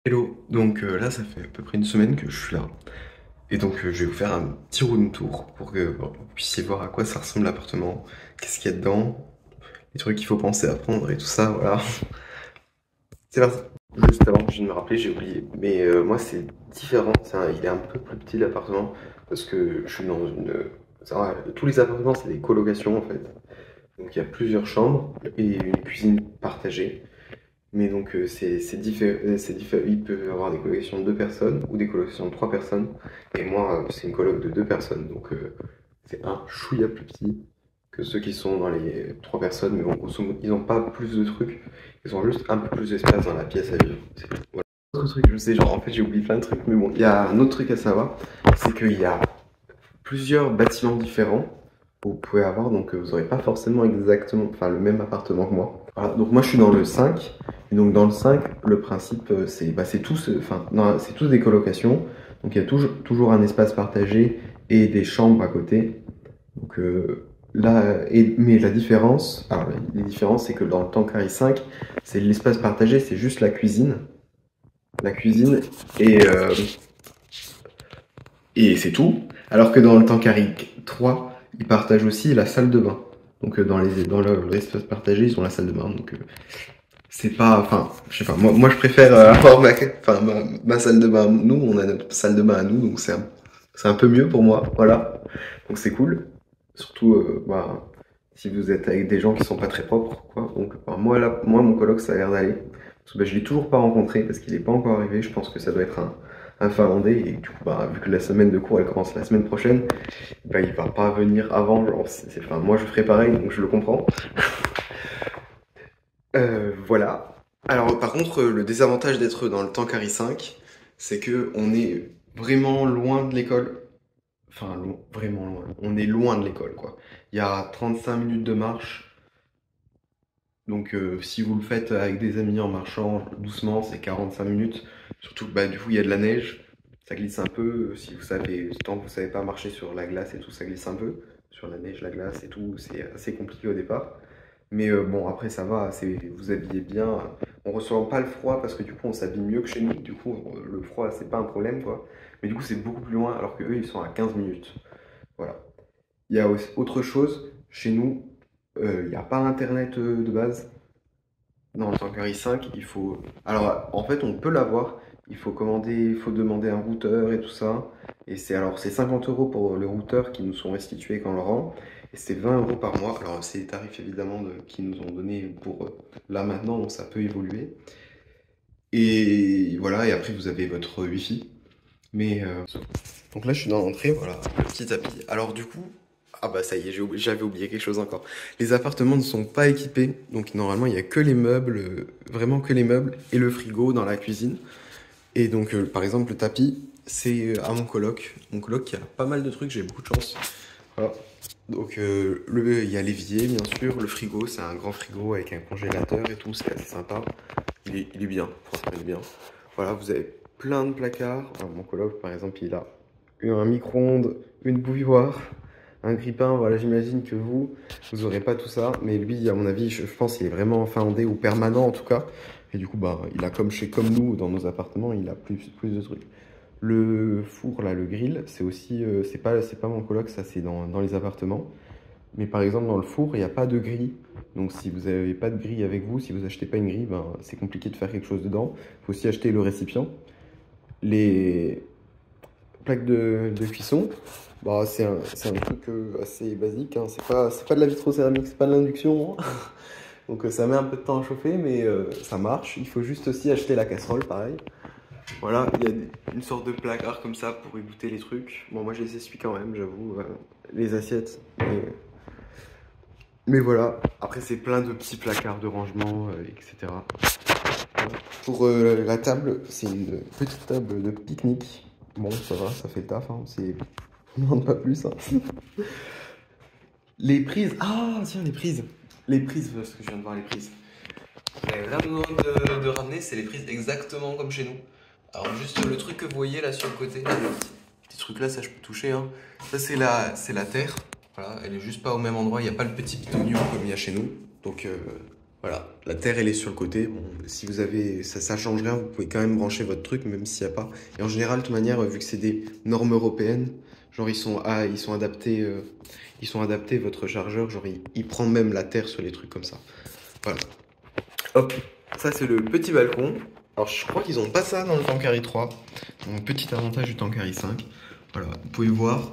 Hello, donc là ça fait à peu près une semaine que je suis là et donc je vais vous faire un petit room tour pour que bon, vous puissiez voir à quoi ça ressemble l'appartement, qu'est-ce qu'il y a dedans, les trucs qu'il faut penser à prendre et tout ça, voilà. C'est parti. Juste avant, je viens de me rappeler, j'ai oublié, mais moi c'est différent, il est un peu plus petit l'appartement parce que je suis dans une... tous les appartements c'est des colocations en fait, donc il y a plusieurs chambres et une cuisine partagée. Mais donc il peut y avoir des colocations de 2 personnes ou des colocations de 3 personnes. Et moi, c'est une coloc de 2 personnes, donc c'est un chouïa plus petit que ceux qui sont dans les 3 personnes. Mais bon, grosso modo, ils n'ont pas plus de trucs, ils ont juste un peu plus d'espace dans la pièce à vivre. Voilà. Autre truc, je sais, genre en fait j'ai oublié plein de trucs, mais bon, il y a un autre truc à savoir, c'est qu'il y a plusieurs bâtiments différents que vous pouvez avoir, donc vous n'aurez pas forcément exactement, enfin le même appartement que moi. Voilà, donc moi je suis dans le 5, et donc dans le 5, le principe c'est tous, enfin non, c'est tous des colocations, donc il y a toujours un espace partagé et des chambres à côté. Donc là, mais la différence, alors les différences c'est que dans le Tankari 5, c'est l'espace partagé, c'est juste la cuisine et c'est tout. Alors que dans le Tankari 3, ils partagent aussi la salle de bain. Donc dans l'espace partagé, ils ont la salle de bain. Donc c'est pas, enfin, je sais pas. Moi je préfère avoir ma salle de bain. Nous, on a notre salle de bain à nous, donc c'est un peu mieux pour moi. Voilà. Donc c'est cool. Surtout, si vous êtes avec des gens qui sont pas très propres, quoi. Donc moi là, moi mon coloc, ça a l'air d'aller. Parce que je l'ai toujours pas rencontré parce qu'il est pas encore arrivé. Je pense que ça doit être un Finlandais et du coup, vu que la semaine de cours elle commence la semaine prochaine, il va pas venir avant. Genre, enfin, moi je ferai pareil, donc je le comprends. Voilà. Alors, par contre, le désavantage d'être dans le Tankari 5, c'est que on est vraiment loin de l'école. Enfin, vraiment loin. On est loin de l'école, quoi. Il y a 35 minutes de marche. Donc, si vous le faites avec des amis en marchant doucement, c'est 45 minutes. Surtout que, du coup, il y a de la neige. Ça glisse un peu. Si vous savez, tant que vous savez pas marcher sur la glace et tout, ça glisse un peu. Sur la neige, la glace et tout, c'est assez compliqué au départ. Mais bon, après, ça va, vous habillez bien. On ressent pas le froid parce que du coup, on s'habille mieux que chez nous. Du coup, le froid, c'est pas un problème, quoi. Mais du coup, c'est beaucoup plus loin alors que eux, ils sont à 15 minutes. Voilà. Il y a aussi autre chose. Chez nous, il n'y a pas Internet de base. Dans le Sanctuary 5, il faut... Alors, en fait, on peut l'avoir. Il faut demander un routeur et tout ça. Et c'est 50 euros pour le routeur qui nous sont restitués quand on le rend. Et c'est 20 euros par mois. Alors, c'est les tarifs évidemment qu'ils nous ont donnés pour là maintenant, donc ça peut évoluer. Et voilà, et après vous avez votre Wi-Fi. Mais donc là, je suis dans l'entrée, voilà, le petit tapis. Alors du coup, ah bah ça y est, j'avais oublié quelque chose encore. Les appartements ne sont pas équipés, donc normalement il y a que les meubles, vraiment que les meubles et le frigo dans la cuisine. Et donc par exemple le tapis, c'est à mon coloc qui a pas mal de trucs, j'ai beaucoup de chance. Voilà. Donc il y a l'évier bien sûr, le frigo, c'est un grand frigo avec un congélateur et tout, c'est assez sympa. Il est bien, franchement il est bien. Voilà, vous avez plein de placards. Alors, mon coloc par exemple, il a un micro-ondes, une bouilloire, un grille-pain. Voilà, j'imagine que vous aurez pas tout ça. Mais lui, à mon avis, je pense qu'il est vraiment finlandais ou permanent en tout cas. Et du coup, il a comme nous, dans nos appartements, il a plus de trucs. Le four, là, le grill, c'est aussi, c'est pas mon coloc, ça c'est dans les appartements. Mais par exemple, dans le four, il n'y a pas de grille. Donc si vous n'avez pas de grille avec vous, si vous achetez pas une grille, c'est compliqué de faire quelque chose dedans. Il faut aussi acheter le récipient. Les plaques de cuisson, c'est un truc assez basique, hein. C'est pas de la vitrocéramique, c'est pas de l'induction. Donc ça met un peu de temps à chauffer, mais ça marche. Il faut juste aussi acheter la casserole, pareil. Voilà, il y a une sorte de placard comme ça pour égoutter les trucs. Bon, moi je les essuie quand même, j'avoue, les assiettes. Mais voilà, après c'est plein de petits placards de rangement, etc. Voilà. Pour la table, c'est une petite table de pique-nique. Bon, ça va, ça fait le taf, hein. On n'en demande pas plus, hein. Les prises, ah tiens, les prises. Les prises, parce que je viens de voir les prises. J'avais vraiment besoin de ramener, c'est les prises exactement comme chez nous. Alors juste le truc que vous voyez là sur le côté, là, le petit truc là, ça je peux toucher, hein. Ça c'est la terre, voilà, elle est juste pas au même endroit, il n'y a pas le petit pitonion comme il y a chez nous. Donc Voilà, la terre elle est sur le côté. Bon, si vous avez, ça change rien, vous pouvez quand même brancher votre truc, même s'il n'y a pas. Et en général, de toute manière, vu que c'est des normes européennes, genre ils sont adaptés votre chargeur, genre il prend même la terre sur les trucs comme ça. Voilà. Hop, ça c'est le petit balcon. Alors je crois qu'ils ont pas ça dans le Tanqueray 3. Donc petit avantage du Tanqueray 5. Voilà, vous pouvez voir,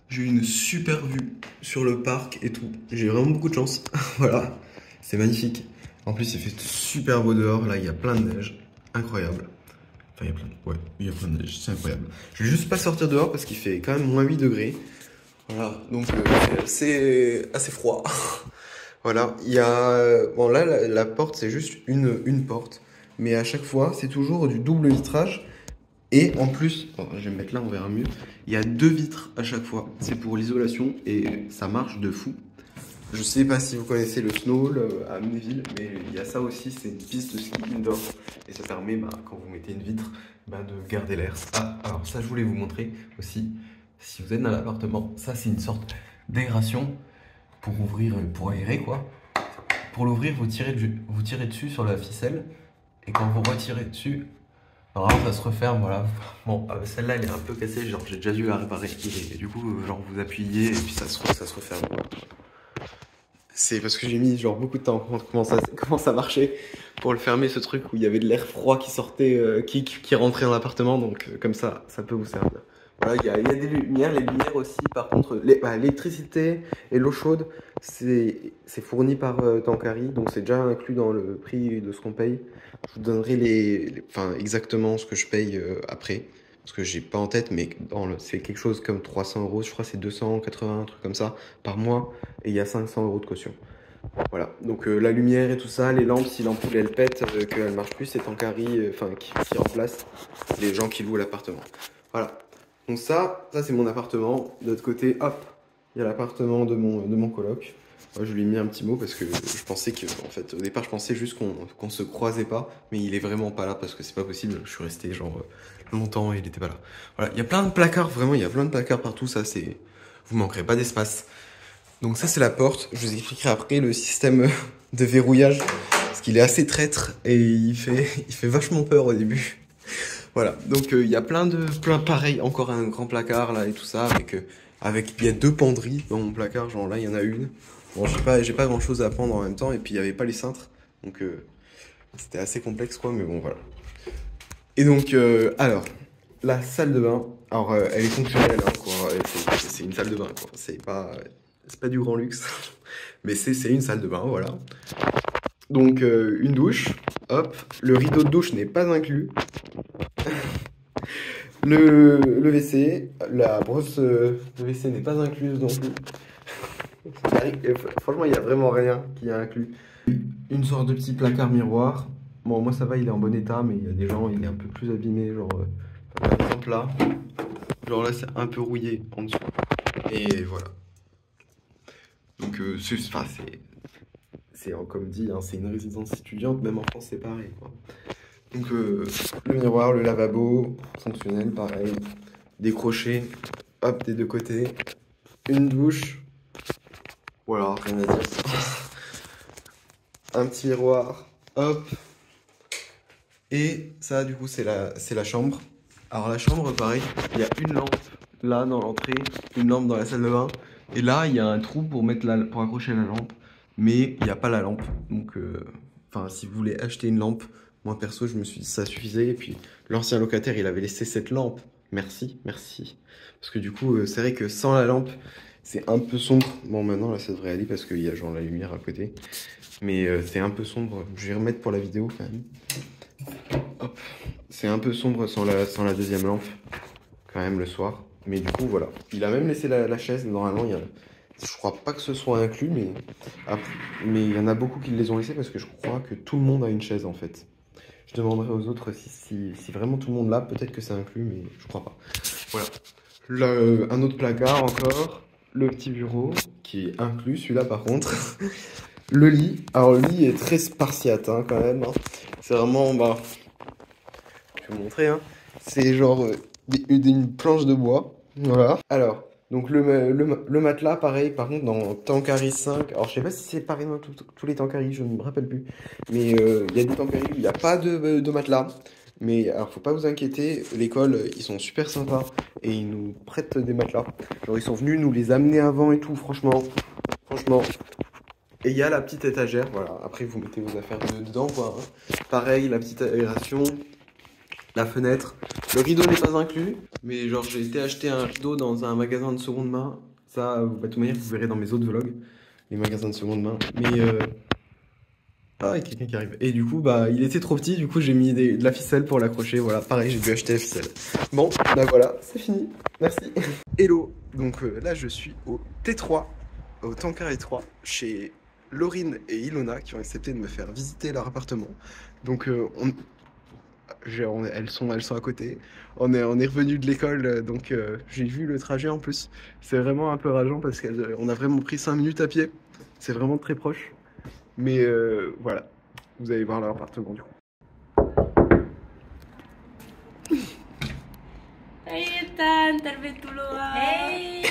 j'ai une super vue sur le parc et tout. J'ai vraiment beaucoup de chance. Voilà, c'est magnifique. En plus il fait super beau dehors, là il y a plein de neige. Incroyable. Enfin il y a plein de... Ouais, il y a plein de neige, c'est incroyable. Je vais juste pas sortir dehors parce qu'il fait quand même moins 8 degrés. Voilà, donc c'est assez froid. Voilà, il y a... Bon là, la porte, c'est juste une porte. Mais à chaque fois, c'est toujours du double vitrage. Et en plus, bon, je vais me mettre là, on verra mieux. Il y a 2 vitres à chaque fois. C'est pour l'isolation et ça marche de fou. Je sais pas si vous connaissez le Snow à Amnéville, mais il y a ça aussi, c'est une piste de ski indoor. Et ça permet, bah, quand vous mettez une vitre, bah, de garder l'air. Ah, alors ça, je voulais vous montrer aussi. Si vous êtes dans l'appartement, ça, c'est une sorte d'aération pour ouvrir, pour aérer quoi. Pour l'ouvrir, vous tirez dessus sur la ficelle et quand vous retirez dessus, alors là, ça se referme, voilà. Bon, celle-là, elle est un peu cassée, genre j'ai déjà dû la réparer. Et du coup, genre vous appuyez et puis ça se referme. C'est parce que j'ai mis genre beaucoup de temps à comprendre comment ça marchait pour le fermer ce truc où il y avait de l'air froid qui sortait, qui rentrait dans l'appartement, donc comme ça peut vous servir. Voilà, il y a des lumières, les lumières aussi, par contre, l'électricité et l'eau chaude, c'est fourni par Tanqueray, donc c'est déjà inclus dans le prix de ce qu'on paye. Je vous donnerai enfin, exactement ce que je paye après, parce que j'ai pas en tête, mais c'est quelque chose comme 300 euros, je crois que c'est 280, un truc comme ça, par mois, et il y a 500 euros de caution. Voilà, donc la lumière et tout ça, les lampes, si l'ampoule elle pète, qu'elle marche plus, c'est Tanqueray enfin, qui remplace les gens qui louent l'appartement. Voilà. Donc ça c'est mon appartement. De l'autre côté, hop, il y a l'appartement de mon coloc. Moi, je lui ai mis un petit mot parce que je pensais que, en fait, au départ, je pensais juste qu'on se croisait pas, mais il est vraiment pas là parce que c'est pas possible. Je suis resté genre longtemps et il était pas là. Voilà, il y a plein de placards, vraiment, il y a plein de placards partout. Ça, c'est, vous manquerez pas d'espace. Donc ça, c'est la porte. Je vous expliquerai après le système de verrouillage parce qu'il est assez traître et il fait vachement peur au début. Voilà, donc il y a plein pareil, encore un grand placard là et tout ça, il y a 2 penderies dans mon placard, genre là il y en a une. Bon, j'ai pas grand chose à pendre en même temps, et puis il y avait pas les cintres, donc c'était assez complexe quoi, mais bon voilà. Et donc, alors, la salle de bain, alors elle est fonctionnelle, hein, quoi, c'est une salle de bain quoi, c'est pas du grand luxe, mais c'est une salle de bain, voilà. Donc une douche, hop, le rideau de douche n'est pas inclus. Le WC, la brosse de WC n'est pas incluse non plus. Franchement, il n'y a vraiment rien qui est inclus. Une sorte de petit placard miroir. Bon, moi ça va, il est en bon état, mais il y a des gens, il est un peu plus abîmé. Genre, par exemple là, genre là, c'est un peu rouillé en dessous. Et voilà. Donc, comme dit, hein, c'est une résidence étudiante, même en France, c'est pareil, quoi. Donc le miroir, le lavabo, fonctionnel, pareil. Des crochets, hop, des 2 côtés. Une douche. Voilà, rien à dire. Un petit miroir, hop. Et ça, du coup, c'est la chambre. Alors la chambre, pareil, il y a une lampe là dans l'entrée, une lampe dans la salle de bain. Et là, il y a un trou pour accrocher la lampe. Mais il n'y a pas la lampe. Donc, enfin, si vous voulez acheter une lampe, moi perso, je me suis dit ça suffisait. Et puis l'ancien locataire, il avait laissé cette lampe. Merci. Parce que du coup, c'est vrai que sans la lampe, c'est un peu sombre. Bon, maintenant, là, ça devrait aller parce qu'il y a genre la lumière à côté. Mais c'est un peu sombre. Je vais remettre pour la vidéo quand même. Hop. C'est un peu sombre sans la deuxième lampe, quand même, le soir. Mais du coup, voilà. Il a même laissé la chaise. Normalement, je crois pas que ce soit inclus, mais il y en a beaucoup qui les ont laissés parce que je crois que tout le monde a une chaise, en fait. Je demanderai aux autres si vraiment tout le monde l'a. Peut-être que c'est inclus, mais je crois pas. Voilà. Là, un autre placard encore. Le petit bureau, qui est inclus, celui-là, par contre. Le lit. Alors, le lit est très spartiate, hein, quand même. Hein. C'est vraiment, bah... Je vais vous montrer, hein. C'est genre une planche de bois. Voilà. Alors, Donc le matelas, pareil, par contre, dans Tanqueray 5, alors je sais pas si c'est pareil dans tous les Tanqueray, je ne me rappelle plus. Mais il y a des Tanqueray où il n'y a pas de matelas. Mais alors, faut pas vous inquiéter, l'école, ils sont super sympas et ils nous prêtent des matelas. Genre, ils sont venus nous les amener avant et tout, franchement. Et il y a la petite étagère, voilà. Après, vous mettez vos affaires dedans, quoi. Hein. Pareil, la petite aération, la fenêtre. Le rideau n'est pas inclus, mais genre, j'ai été acheter un rideau dans un magasin de seconde main. Ça, de toute manière, vous verrez dans mes autres vlogs, les magasins de seconde main. Mais ah, il y a quelqu'un qui arrive. Et du coup, bah, il était trop petit, du coup, j'ai mis de la ficelle pour l'accrocher. Voilà, pareil, j'ai dû acheter la ficelle. Bon, bah voilà, c'est fini. Merci. Hello. Donc là, je suis au T3, au Tanqueray 3, chez Laurine et Ilona, qui ont accepté de me faire visiter leur appartement. Donc, elles sont à côté. On est revenu de l'école, donc j'ai vu le trajet en plus. C'est vraiment un peu rageant parce qu'on a vraiment pris 5 minutes à pied. C'est vraiment très proche. Mais voilà, vous allez voir leur appartement du coup. Hey Ethan, Talvetuloa. Hey.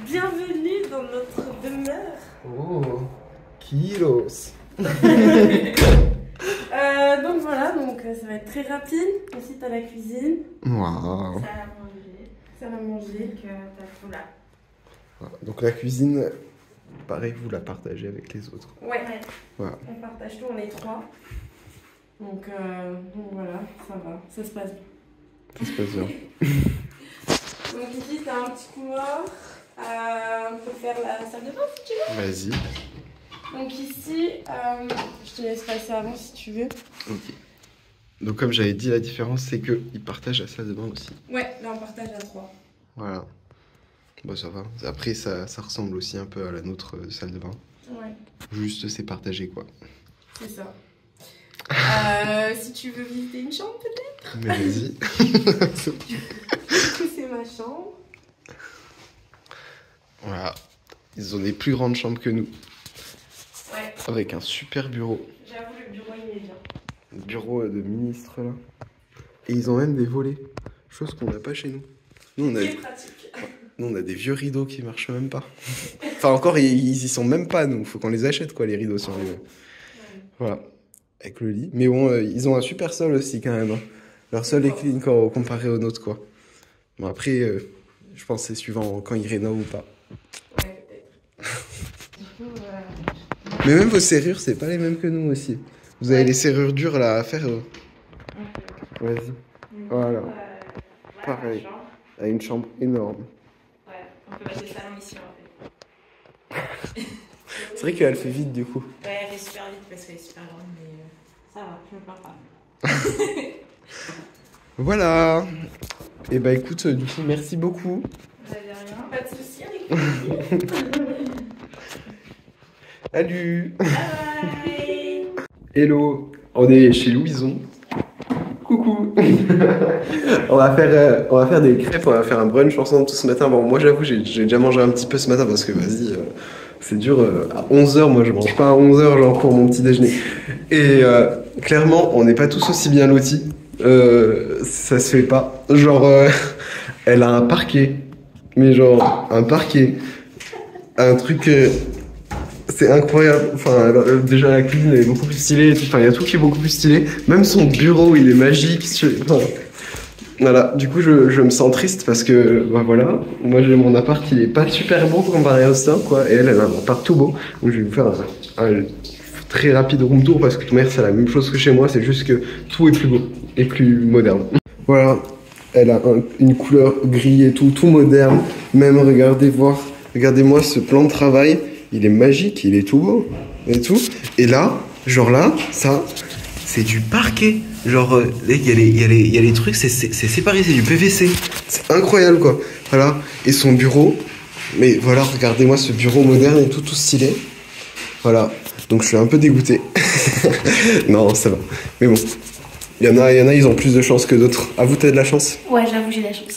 Bienvenue dans notre demeure. Oh, kilos. Donc voilà, ça va être très rapide. Ensuite à la cuisine. Waouh. Ça va manger. Que t'as tout là. Donc la cuisine, pareil, vous la partagez avec les autres. Ouais. Voilà. On partage tout, on est 3. Donc voilà, ça va, ça se passe bien. Ça se passe bien. Donc ici t'as un petit couloir. On peut faire la salle de bain si tu veux. Vas-y. Donc ici, je te laisse passer avant si tu veux. Ok. Donc comme j'avais dit, la différence c'est qu'ils partagent la salle de bain aussi. Ouais, là on partage à 3. Voilà. Bon, ça va. Après, ça ressemble aussi un peu à la nôtre salle de bain. Ouais. Juste c'est partagé quoi. C'est ça. Si tu veux visiter une chambre peut-être. Mais vas-y. C'est ma chambre. Voilà. Ils ont des plus grandes chambres que nous. Ouais. Avec un super bureau. J'avoue, le bureau il est bien. Le bureau de ministre là. Et ils ont même des volets. Chose qu'on n'a pas chez nous. Nous on a des vieux rideaux qui marchent même pas. Enfin encore ils y sont même pas, nous. Faut qu'on les achète quoi, les rideaux si on les veut. Voilà. Avec le lit. Mais bon, ils ont un super sol aussi quand même. Hein. Leur sol est clean comparé au nôtre quoi. Bon après, je pense que c'est suivant quand ils rénovent ou pas. Ouais, peut-être. Mais même vos serrures, c'est pas les mêmes que nous aussi. Vous avez les serrures dures là à faire. Vas-y. Voilà. Pareil. Elle a une chambre énorme. Ouais, on peut mettre le salon ici en fait. C'est vrai qu'elle fait vite du coup. Ouais, elle fait super vite parce qu'elle est super grande, mais ça va, je me plains pas. Voilà. Et bah écoute, du coup, merci beaucoup. Vous avez rien, pas de soucis avec plaisir. Salut. Bye. Hello. On est chez Louison. Coucou. on va faire des crêpes, on va faire un brunch ensemble tout ce matin. Bon, moi j'avoue, j'ai déjà mangé un petit peu ce matin parce que vas-y, c'est dur. À 11h, moi je mange pas à 11h genre pour mon petit déjeuner. Et clairement, on n'est pas tous aussi bien lotis. Ça se fait pas. Genre, elle a un parquet. Mais genre, un parquet. Un truc... c'est incroyable. Enfin, déjà la cuisine elle est beaucoup plus stylée. Enfin, il y a tout qui est beaucoup plus stylé. Même son bureau, il est magique. Enfin, voilà. Du coup, je me sens triste parce que, bah voilà, moi j'ai mon appart qui est pas super beau comparé au sien, quoi. Et elle a un appart tout beau. Donc je vais vous faire un très rapide room tour parce que tout c'est la même chose que chez moi. C'est juste que tout est plus beau et plus moderne. Voilà. Elle a une couleur gris et tout moderne. Même regardez-moi ce plan de travail. Il est magique, il est tout beau et tout. Et là, genre là, ça, c'est du parquet. Genre, il y a les trucs, c'est séparé, c'est du PVC. C'est incroyable, quoi. Voilà. Et son bureau, mais voilà, regardez-moi ce bureau moderne et tout stylé. Voilà. Donc, je suis un peu dégoûté. Non, ça va. Mais bon, il y en a, ils ont plus de chance que d'autres. À vous, t'as de la chance? Ouais, j'avoue, j'ai de la chance.